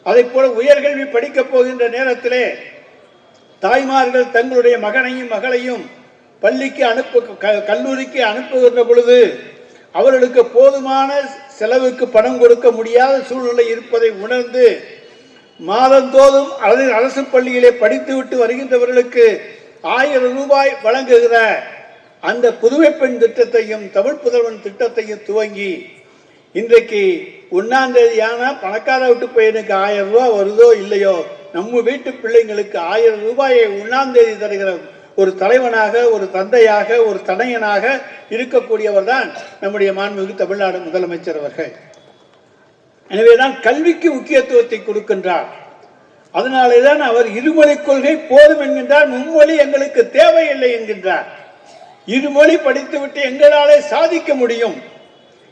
அதை போல உயர்கல்வி படிக்கப் போகின்ற நேரத்திலே தாய்மார்கள் தங்களுடைய மகனையும் மகளையும் பள்ளிக்கு கல்லூரிக்கு அனுப்புகின்ற பொழுது அவர்களுக்கு போதுமான செலவுக்கு பணம் கொடுக்க முடியாத சூழ்நிலை இருப்பதை உணர்ந்து மாதந்தோறும் அரசு பள்ளியிலே படித்துவிட்டு வருகின்றவர்களுக்கு 1000 ரூபாய் வழங்குகிற அந்த புதுமை பெண் திட்டத்தையும் தமிழ் புதல்வன் திட்டத்தையும் துவங்கி இன்றைக்கு 1ஆம் தேதியான பணக்கார வீட்டு பையனுக்கு 1000 ரூபாய் வருதோ இல்லையோ, நம்ம வீட்டு பிள்ளைங்களுக்கு 1000 ரூபாயை 1ஆம் தேதி தருகிற ஒரு தலைவனாக, ஒரு தந்தையாக, ஒரு தனையனாக இருக்கக்கூடியவர் தான் நம்முடைய மாண்புமிகு தமிழ்நாடு முதலமைச்சர் அவர்கள். எனவேதான் கல்விக்கு முக்கியத்துவத்தை கொடுக்கின்றார். அதனாலேதான் அவர் இருமொழி கொள்கை போதும் என்கின்றார், மும்மொழி எங்களுக்கு தேவையில்லை என்கின்றார். இருமொழி படித்துவிட்டு எங்களாலே சாதிக்க முடியும்.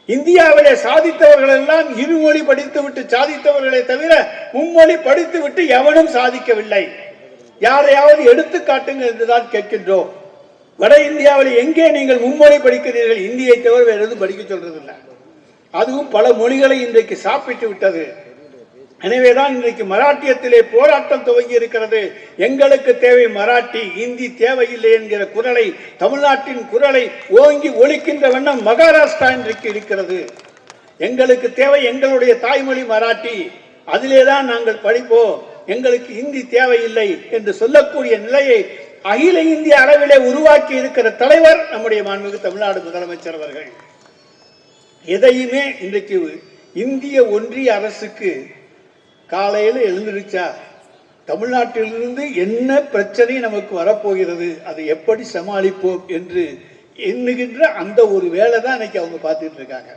இந்தியாவிலே சாதித்தவர்கள் எல்லாம் இருமொழி படித்துவிட்டு சாதித்தவர்களை தவிர மும்மொழி படித்துவிட்டு எவனும் சாதிக்கவில்லை. யாரையாவது எடுத்து காட்டுங்க என்றுதான் கேட்கின்றோம். வட இந்தியாவில் எங்கே நீங்கள் மும்மொழி படிக்கிறீர்கள்? இந்தியை தவிர வேறு எதுவும் படிக்க சொல்றதில்லை. அதுவும் பல மொழிகளை இன்றைக்கு சாப்பிட்டு விட்டது. எனவேதான் இன்றைக்கு மராட்டியத்திலே போராட்டம் துவங்கி இருக்கிறது. எங்களுக்கு தேவை மராட்டி, இந்தி தேவையில்லை என்கிற குரலை, தமிழ்நாட்டின் குரலை ஓங்கி ஒலிக்கின்ற வண்ணம் மகாராஷ்டிரா இன்றைக்கு இருக்கிறது. எங்களுக்கு தேவை எங்களுடைய தாய்மொழி மராட்டி, அதிலேதான் நாங்கள் படிப்போம், எங்களுக்கு இந்தி தேவையில்லை என்று சொல்லக்கூடிய நிலையை அகில இந்திய அளவிலே உருவாக்கி இருக்கிற தலைவர் நம்முடைய மாண்புமிகு தமிழ்நாடு முதலமைச்சர் அவர்கள். எதையுமே இன்றைக்கு இந்திய ஒன்றிய அரசுக்கு காலையில் எழுந்திருச்சா தமிழ்நாட்டிலிருந்து என்ன பிரச்சனை நமக்கு வரப்போகிறது, அதை எப்படி சமாளிப்போம் என்று எண்ணுகின்ற அந்த ஒரு வேலை தான் இன்னைக்கு அவங்க பார்த்துட்டு இருக்காங்க.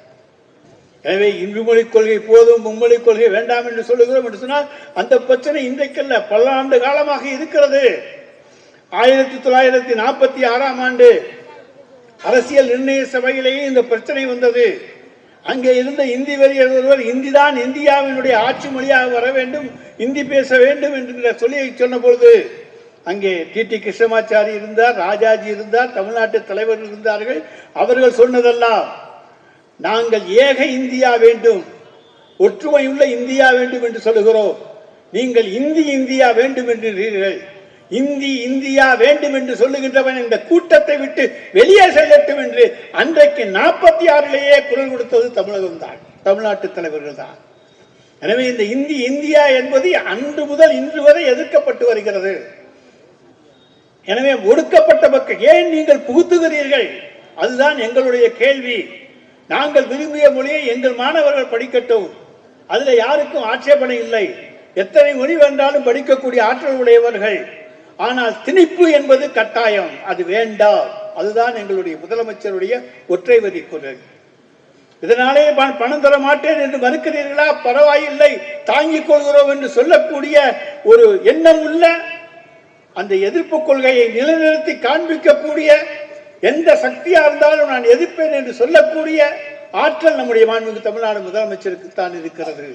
எனவே இருமொழி கொள்கை போதும், மும்மொழி கொள்கை வேண்டாம் என்று சொல்லுகிறோம் என்று சொன்னால் அந்த பிரச்சனை இன்றைக்கல்ல, பல ஆண்டு காலமாக இருக்கிறது. 1946ஆம் ஆண்டு அரசியல் நிர்ணய சபையிலேயே இந்த பிரச்சனை வந்தது. அங்கே இருந்த இந்தி வெறியர் ஒருவர் இந்திதான் இந்தியாவினுடைய ஆட்சி மொழியாக வர வேண்டும், இந்தி பேச வேண்டும் என்று சொல்லி சொன்ன பொழுது அங்கே டி கிருஷ்ணமாச்சாரி இருந்தார், ராஜாஜி இருந்தார், தமிழ்நாட்டு தலைவர்கள் இருந்தார்கள். அவர்கள் சொன்னதெல்லாம் நாங்கள் ஏக இந்தியா வேண்டும், ஒற்றுமையுள்ள இந்தியா வேண்டும் என்று சொல்லுகிறோம். நீங்கள் இந்தியா வேண்டும் என்றீர்கள். இந்தியா வேண்டும் என்று சொல்லுகின்றவன் இந்த கூட்டத்தை விட்டு வெளியே செல்லட்டும் என்று அன்றைக்கு 46லேயே குரல் கொடுத்தது தமிழகம் தான், தமிழ்நாட்டு தலைவர்கள் தான். எனவே இந்த இந்தியா என்பது அன்று முதல் இன்று வரை எதிர்க்கப்பட்டு வருகிறது. எனவே ஒடுக்கப்பட்ட மக்கள் ஏன் நீங்கள் புகுத்துகிறீர்கள்? அதுதான் எங்களுடைய கேள்வி. நாங்கள் விரும்பிய மொழியை எங்கள் மாணவர்கள் படிக்கட்டும், அதுல யாருக்கும் ஆட்சேபனை இல்லை. எத்தனை மொழி வேண்டாலும் படிக்கக்கூடிய ஆற்றல் உடையவர்கள். ஆனால் திணிப்பு என்பது கட்டாயம், அது வேண்டாம். அதுதான் எங்களுடைய முதலமைச்சருடைய ஒற்றை வரி குரல். இதனாலே பணம் தர மாட்டேன் என்று மறுக்கிறீர்களா? பரவாயில்லை, தாங்கிக் கொள்கிறோம் என்று சொல்லக்கூடிய ஒரு எண்ணம் உள்ள, அந்த எதிர்ப்பு கொள்கையை நிலைநிறுத்தி காண்பிக்கக்கூடிய எந்த சக்தியா இருந்தாலும் நான் எதிர்ப்பேன் என்று சொல்லக்கூடிய ஆற்றல் நம்முடைய மாண்புமிகு தமிழ்நாடு முதலமைச்சருக்கு தான் இருக்கிறது.